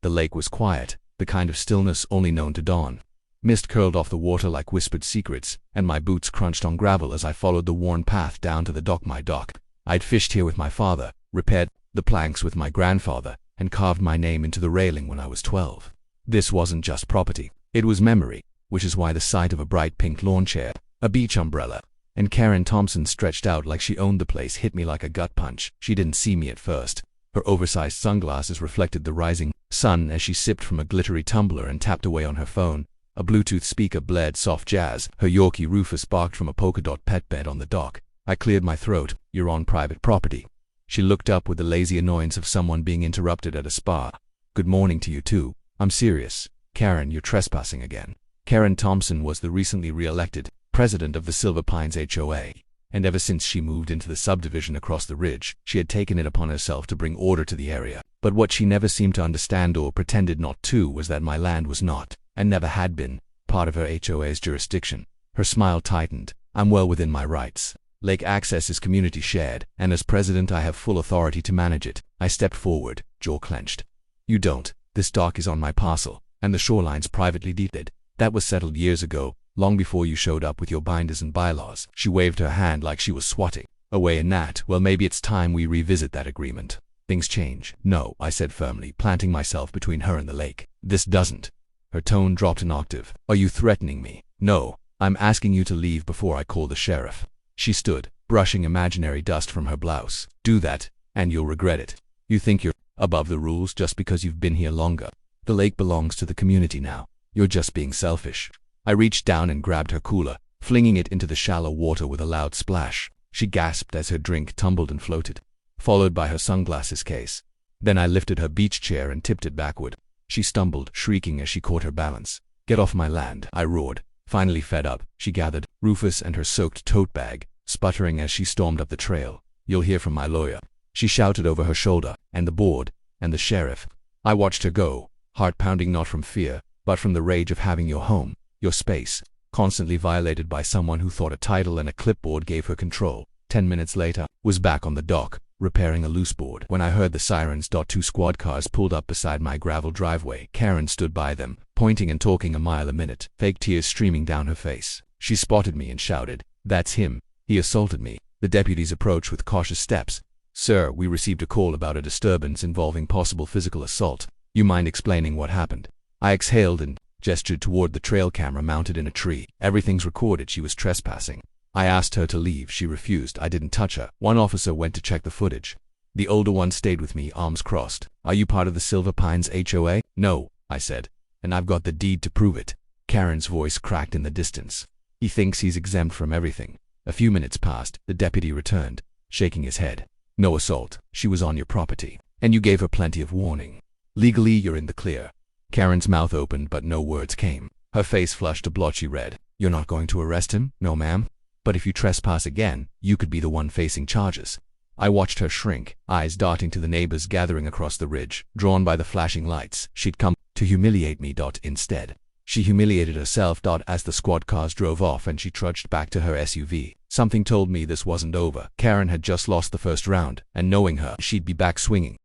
The lake was quiet, the kind of stillness only known to dawn. Mist curled off the water like whispered secrets, and my boots crunched on gravel as I followed the worn path down to the dock. My dock. I'd fished here with my father, repaired the planks with my grandfather, and carved my name into the railing when I was 12. This wasn't just property, it was memory, which is why the sight of a bright pink lawn chair, a beach umbrella, and Karen Thompson stretched out like she owned the place hit me like a gut punch. She didn't see me at first. Her oversized sunglasses reflected the rising sun as she sipped from a glittery tumbler and tapped away on her phone. A Bluetooth speaker blared soft jazz. Her Yorkie Rufus barked from a polka dot pet bed on the dock. I cleared my throat. You're on private property. She looked up with the lazy annoyance of someone being interrupted at a spa. Good morning to you too. I'm serious. Karen, you're trespassing again. Karen Thompson was the recently re-elected president of the Silver Pines HOA, and ever since she moved into the subdivision across the ridge, she had taken it upon herself to bring order to the area. But what she never seemed to understand, or pretended not to, was that my land was not, and never had been, part of her HOA's jurisdiction. Her smile tightened. I'm well within my rights. Lake access is community shared, and as president I have full authority to manage it. I stepped forward, jaw clenched. You don't. This dock is on my parcel, and the shoreline's privately deeded. That was settled years ago, long before you showed up with your binders and bylaws. She waved her hand like she was swatting away a gnat. Well, maybe it's time we revisit that agreement. Things change. No, I said firmly, planting myself between her and the lake. This doesn't. Her tone dropped an octave. Are you threatening me? No. I'm asking you to leave before I call the sheriff. She stood, brushing imaginary dust from her blouse. Do that, and you'll regret it. You think you're above the rules just because you've been here longer. The lake belongs to the community now. You're just being selfish. I reached down and grabbed her cooler, flinging it into the shallow water with a loud splash. She gasped as her drink tumbled and floated, followed by her sunglasses case. Then I lifted her beach chair and tipped it backward. She stumbled, shrieking as she caught her balance. Get off my land, I roared. Finally fed up, she gathered Rufus and her soaked tote bag, sputtering as she stormed up the trail. You'll hear from my lawyer, she shouted over her shoulder, and the board, and the sheriff. I watched her go, heart pounding not from fear, but from the rage of having your home, your space, constantly violated by someone who thought a title and a clipboard gave her control. 10 minutes later, was back on the dock, repairing a loose board. When I heard the sirens, 2 squad cars pulled up beside my gravel driveway. Karen stood by them, pointing and talking a mile a minute, fake tears streaming down her face. She spotted me and shouted, "That's him. He assaulted me." The deputies approached with cautious steps. "Sir, we received a call about a disturbance involving possible physical assault. You mind explaining what happened?" I exhaled and gestured toward the trail camera mounted in a tree. Everything's recorded. She was trespassing. I asked her to leave. She refused. I didn't touch her. One officer went to check the footage. The older one stayed with me, arms crossed. Are you part of the Silver Pines HOA? No, I said. And I've got the deed to prove it. Karen's voice cracked in the distance. He thinks he's exempt from everything. A few minutes passed. The deputy returned, shaking his head. No assault. She was on your property, and you gave her plenty of warning. Legally, you're in the clear. Karen's mouth opened, but no words came. Her face flushed a blotchy red. You're not going to arrest him? No, ma'am. But if you trespass again, you could be the one facing charges. I watched her shrink, eyes darting to the neighbors gathering across the ridge, drawn by the flashing lights. She'd come to humiliate me. Instead, she humiliated herself. As the squad cars drove off and she trudged back to her SUV. Something told me this wasn't over. Karen had just lost the first round, and knowing her, she'd be back swinging.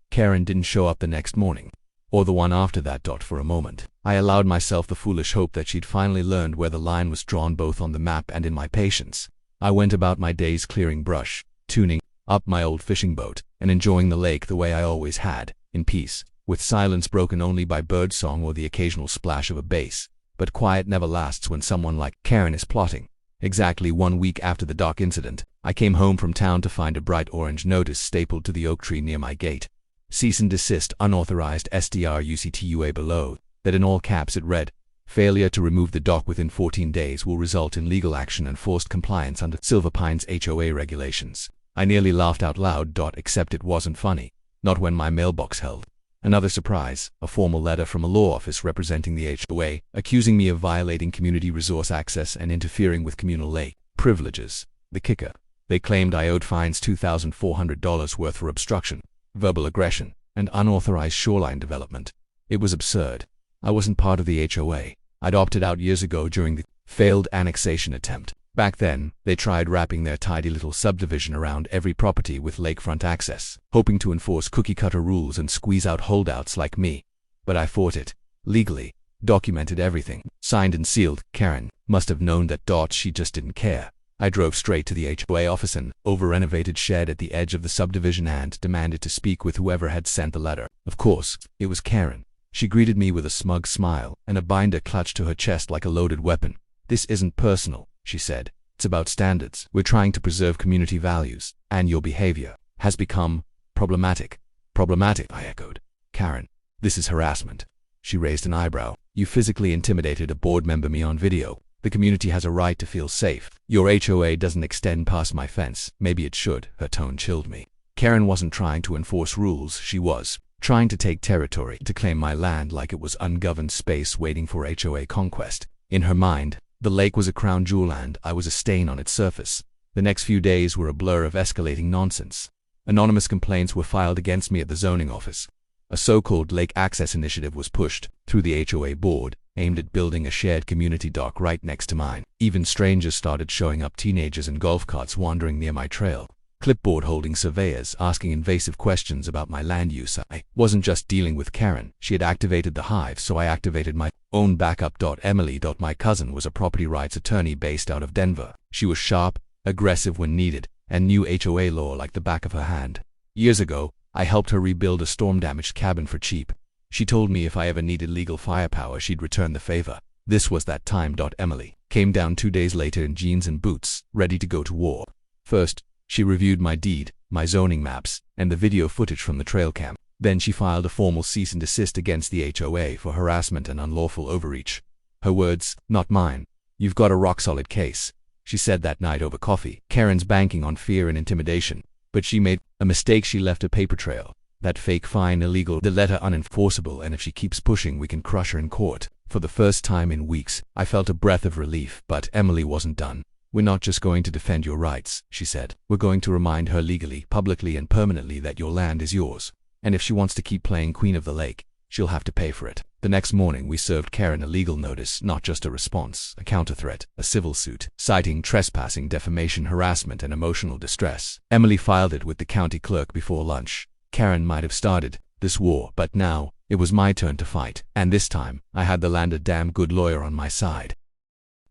Karen didn't show up the next morning, or the one after that. For a moment, I allowed myself the foolish hope that she'd finally learned where the line was drawn, both on the map and in my patience. I went about my days clearing brush, tuning up my old fishing boat, and enjoying the lake the way I always had, in peace, with silence broken only by birdsong or the occasional splash of a bass. But quiet never lasts when someone like Karen is plotting. Exactly 1 week after the dock incident, I came home from town to find a bright orange notice stapled to the oak tree near my gate. Cease and desist, unauthorized SDRUCTUA below. That in all caps it read, failure to remove the dock within 14 days will result in legal action and forced compliance under Silver Pines HOA regulations. I nearly laughed out loud. Except it wasn't funny. Not when my mailbox held another surprise, a formal letter from a law office representing the HOA, accusing me of violating community resource access and interfering with communal lake privileges. The kicker, they claimed I owed fines $2,400 worth for obstruction, verbal aggression, and unauthorized shoreline development. It was absurd. I wasn't part of the HOA. I'd opted out years ago during the failed annexation attempt. Back then, they tried wrapping their tidy little subdivision around every property with lakefront access, hoping to enforce cookie-cutter rules and squeeze out holdouts like me. But I fought it. Legally. Documented everything. Signed and sealed. Karen must have known that. She just didn't care. I drove straight to the HOA office and over-renovated shed at the edge of the subdivision and demanded to speak with whoever had sent the letter. Of course, it was Karen. She greeted me with a smug smile and a binder clutched to her chest like a loaded weapon. "This isn't personal," she said. "It's about standards. We're trying to preserve community values, and your behavior has become problematic." "Problematic," I echoed. "Karen, this is harassment." She raised an eyebrow. "You physically intimidated a board member me on video. The community has a right to feel safe. Your HOA doesn't extend past my fence. Maybe it should." Her tone chilled me. Karen wasn't trying to enforce rules. She was trying to take territory, to claim my land like it was ungoverned space waiting for HOA conquest. In her mind, the lake was a crown jewel and I was a stain on its surface. The next few days were a blur of escalating nonsense. Anonymous complaints were filed against me at the zoning office. A so-called lake access initiative was pushed through the HOA board, aimed at building a shared community dock right next to mine. Even strangers started showing up, teenagers in golf carts wandering near my trail, clipboard-holding surveyors asking invasive questions about my land use. I wasn't just dealing with Karen. She had activated the hive, so I activated my own backup. Emily. My cousin was a property rights attorney based out of Denver. She was sharp, aggressive when needed, and knew HOA law like the back of her hand. Years ago, I helped her rebuild a storm-damaged cabin for cheap. She told me if I ever needed legal firepower, she'd return the favor. This was that time. Emily came down 2 days later in jeans and boots, ready to go to war. First, she reviewed my deed, my zoning maps, and the video footage from the trail cam. Then she filed a formal cease and desist against the HOA for harassment and unlawful overreach. Her words, not mine. "You've got a rock-solid case," she said that night over coffee. Karen's banking on fear and intimidation. But she made a mistake. She left a paper trail. That fake fine illegal, the letter unenforceable, and if she keeps pushing, we can crush her in court. For the first time in weeks, I felt a breath of relief. But Emily wasn't done. "We're not just going to defend your rights," she said. "We're going to remind her legally, publicly, and permanently that your land is yours. And if she wants to keep playing Queen of the Lake, she'll have to pay for it." The next morning, we served Karen a legal notice, not just a response, a counter-threat, a civil suit, citing trespassing, defamation, harassment, and emotional distress. Emily filed it with the county clerk before lunch. Karen might have started this war, but now, it was my turn to fight. And this time, I had the land a damn good lawyer on my side.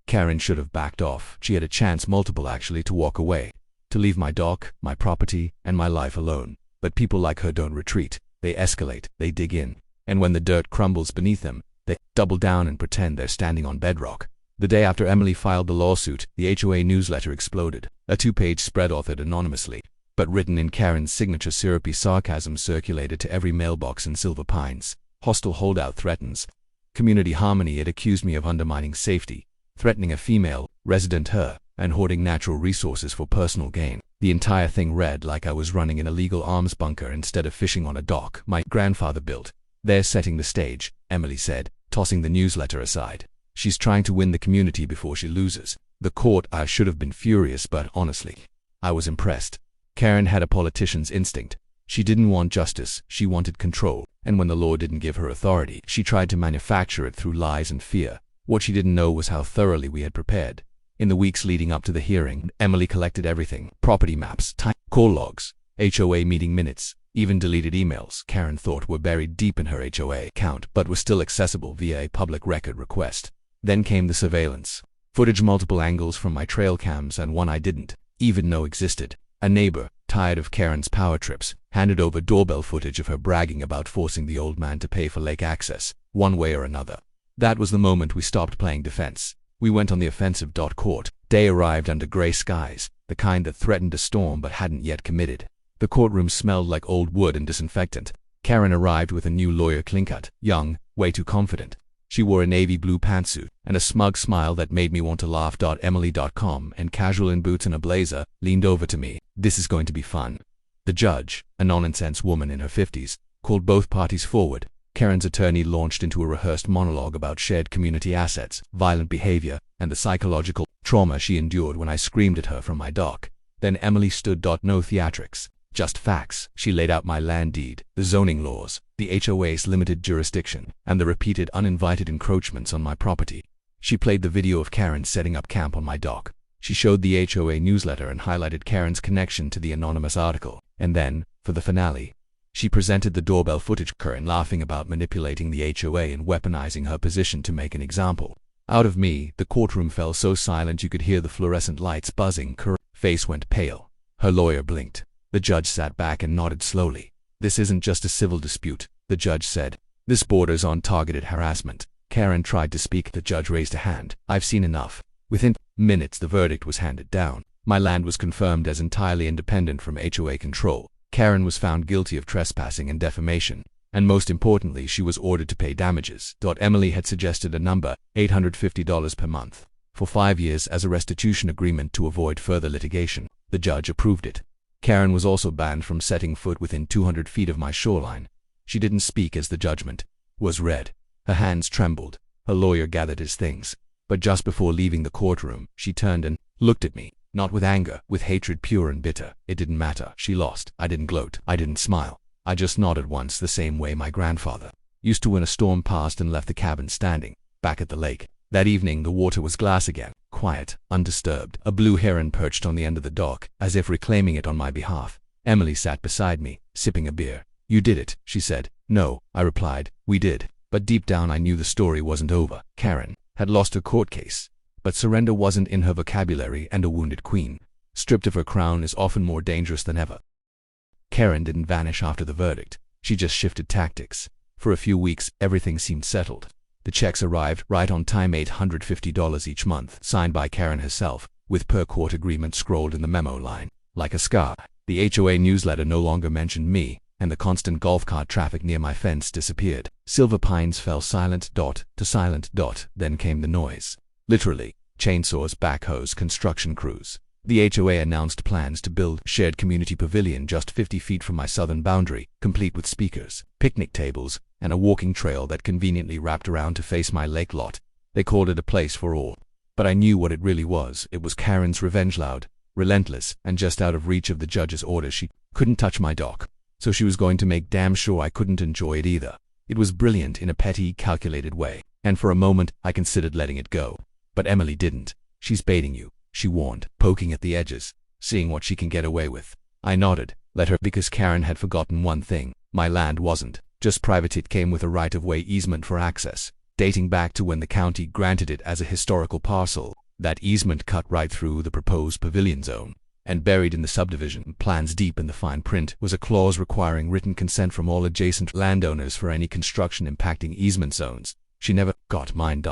Karen should have backed off. She had a chance, multiple actually, to walk away, to leave my dock, my property, and my life alone. But people like her don't retreat. They escalate, they dig in. And when the dirt crumbles beneath them, they double down and pretend they're standing on bedrock. The day after Emily filed the lawsuit, the HOA newsletter exploded. A 2-page spread authored anonymously, but written in Karen's signature. Syrupy sarcasm circulated to every mailbox in Silver Pines. "Hostile holdout threatens community harmony." It accused me of undermining safety, threatening a female resident, her, and hoarding natural resources for personal gain. The entire thing read like I was running an illegal arms bunker instead of fishing on a dock my grandfather built. "They're setting the stage," Emily said, tossing the newsletter aside. "She's trying to win the community before she loses the court." I should have been furious, but honestly, I was impressed. Karen had a politician's instinct. She didn't want justice, she wanted control. And when the law didn't give her authority, she tried to manufacture it through lies and fear. What she didn't know was how thoroughly we had prepared. In the weeks leading up to the hearing, Emily collected everything: property maps, call logs, HOA meeting minutes, even deleted emails Karen thought were buried deep in her HOA account but were still accessible via a public record request. Then came the surveillance. Footage, multiple angles from my trail cams, and one I didn't even know existed. A neighbor, tired of Karen's power trips, handed over doorbell footage of her bragging about forcing the old man to pay for lake access, one way or another. That was the moment we stopped playing defense. We went on the offensive. Court day arrived under gray skies, the kind that threatened a storm but hadn't yet committed. The courtroom smelled like old wood and disinfectant. Karen arrived with a new lawyer, clean-cut, young, way too confident. She wore a navy blue pantsuit and a smug smile that made me want to laugh. Emily.com, and casual in boots and a blazer, leaned over to me. "This is going to be fun." The judge, a nonsense woman in her 50s, called both parties forward. Karen's attorney launched into a rehearsed monologue about shared community assets, violent behavior, and the psychological trauma she endured when I screamed at her from my dock. Then Emily stood. No theatrics, just facts. She laid out my land deed, the zoning laws, the HOA's limited jurisdiction, and the repeated uninvited encroachments on my property. She played the video of Karen setting up camp on my dock, She showed the HOA newsletter and highlighted Karen's connection to the anonymous article. And then, for the finale, she presented the doorbell footage, Karen laughing about manipulating the HOA and weaponizing her position to make an example out of me. The courtroom fell so silent you could hear the fluorescent lights buzzing. Karen's face went pale. Her lawyer blinked. The judge sat back and nodded slowly. This isn't just a civil dispute, the judge said. This borders on targeted harassment. Karen tried to speak. The judge raised a hand. I've seen enough. Within minutes, the verdict was handed down. My land was confirmed as entirely independent from HOA control. Karen was found guilty of trespassing and defamation, and most importantly, she was ordered to pay damages. Emily had suggested a number, $850 per month, for 5 years as a restitution agreement to avoid further litigation. The judge approved it. Karen was also banned from setting foot within 200 feet of my shoreline. She didn't speak as the judgment was read. Her hands trembled. Her lawyer gathered his things. But just before leaving the courtroom, she turned and looked at me. Not with anger, with hatred pure and bitter. It didn't matter. She lost. I didn't gloat. I didn't smile. I just nodded once, the same way my grandfather used to when a storm passed and left the cabin standing back at the lake. That evening the water was glass again, quiet, undisturbed. A blue heron perched on the end of the dock, as if reclaiming it on my behalf. Emily sat beside me, sipping a beer. You did it, she said. No, I replied. We did. But deep down I knew the story wasn't over. Karen had lost her court case. But surrender wasn't in her vocabulary, and a wounded queen, stripped of her crown, is often more dangerous than ever. Karen didn't vanish after the verdict. She just shifted tactics. For a few weeks, everything seemed settled. The checks arrived right on time, $850 each month, signed by Karen herself, with per-court agreement scrolled in the memo line. Like a scar, the HOA newsletter no longer mentioned me, and the constant golf cart traffic near my fence disappeared. Silver Pines fell silent. To silent. Then came the noise. Literally, chainsaws, backhoes, construction crews. The HOA announced plans to build shared community pavilion just 50 feet from my southern boundary, complete with speakers, picnic tables, and a walking trail that conveniently wrapped around to face my lake lot. They called it a place for all. But I knew what it really was. It was Karen's revenge, loud, relentless, and just out of reach of the judge's order. She couldn't touch my dock, so she was going to make damn sure I couldn't enjoy it either. It was brilliant in a petty, calculated way, and for a moment I considered letting it go. But Emily didn't. She's baiting you, she warned, poking at the edges, seeing what she can get away with. I nodded. Let her, because Karen had forgotten one thing. My land wasn't just private, it came with a right-of-way easement for access, dating back to when the county granted it as a historical parcel. That easement cut right through the proposed pavilion zone, and buried in the subdivision plans deep in the fine print was a clause requiring written consent from all adjacent landowners for any construction impacting easement zones. She never got mine.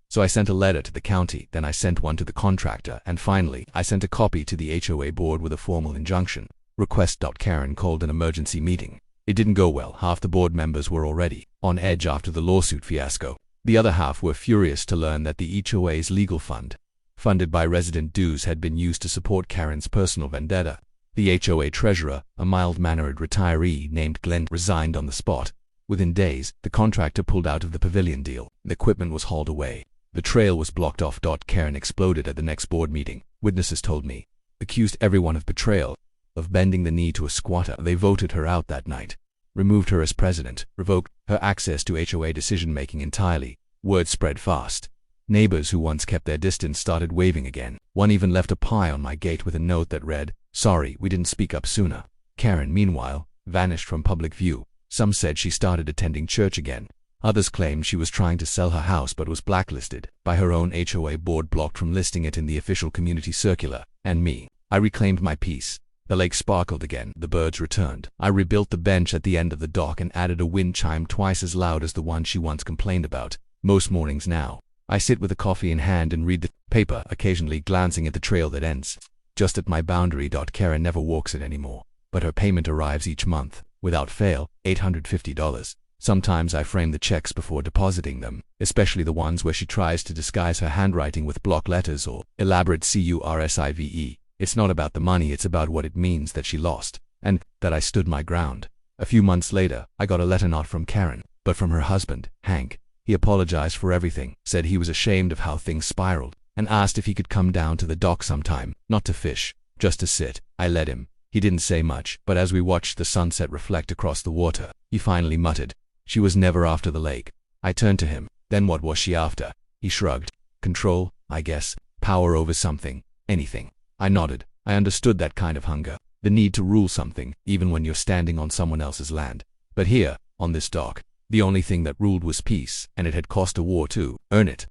So I sent a letter to the county, then I sent one to the contractor, and finally, I sent a copy to the HOA board with a formal injunction request. Karen called an emergency meeting. It didn't go well. Half the board members were already on edge after the lawsuit fiasco. The other half were furious to learn that the HOA's legal fund, funded by resident dues, had been used to support Karen's personal vendetta. The HOA treasurer, a mild-mannered retiree named Glenn, resigned on the spot. Within days, the contractor pulled out of the pavilion deal. The equipment was hauled away. The trail was blocked off. Karen exploded at the next board meeting. Witnesses told me, accused everyone of betrayal, of bending the knee to a squatter. They voted her out that night, removed her as president, revoked her access to HOA decision-making entirely. Word spread fast. Neighbors who once kept their distance started waving again. One even left a pie on my gate with a note that read, "Sorry, we didn't speak up sooner." Karen, meanwhile, vanished from public view. Some said she started attending church again. Others claimed she was trying to sell her house but was blacklisted by her own HOA board, blocked from listing it in the official community circular. And me. I reclaimed my peace. The lake sparkled again. The birds returned. I rebuilt the bench at the end of the dock and added a wind chime twice as loud as the one she once complained about. Most mornings now, I sit with a coffee in hand and read the paper, occasionally glancing at the trail that ends just at my boundary. Karen never walks it anymore, but her payment arrives each month, without fail, $850. Sometimes I frame the checks before depositing them, especially the ones where she tries to disguise her handwriting with block letters or elaborate cursive. It's not about the money, it's about what it means that she lost, and that I stood my ground. A few months later, I got a letter not from Karen, but from her husband, Hank. He apologized for everything, said he was ashamed of how things spiraled, and asked if he could come down to the dock sometime, not to fish, just to sit. I let him. He didn't say much, but as we watched the sunset reflect across the water, he finally muttered, "She was never after the lake." I turned to him. "Then what was she after?" He shrugged. "Control, I guess. Power over something. anything. I nodded. I understood that kind of hunger, the need to rule something, even when you're standing on someone else's land. But here, on this dock, the only thing that ruled was peace, and it had cost a war to earn it.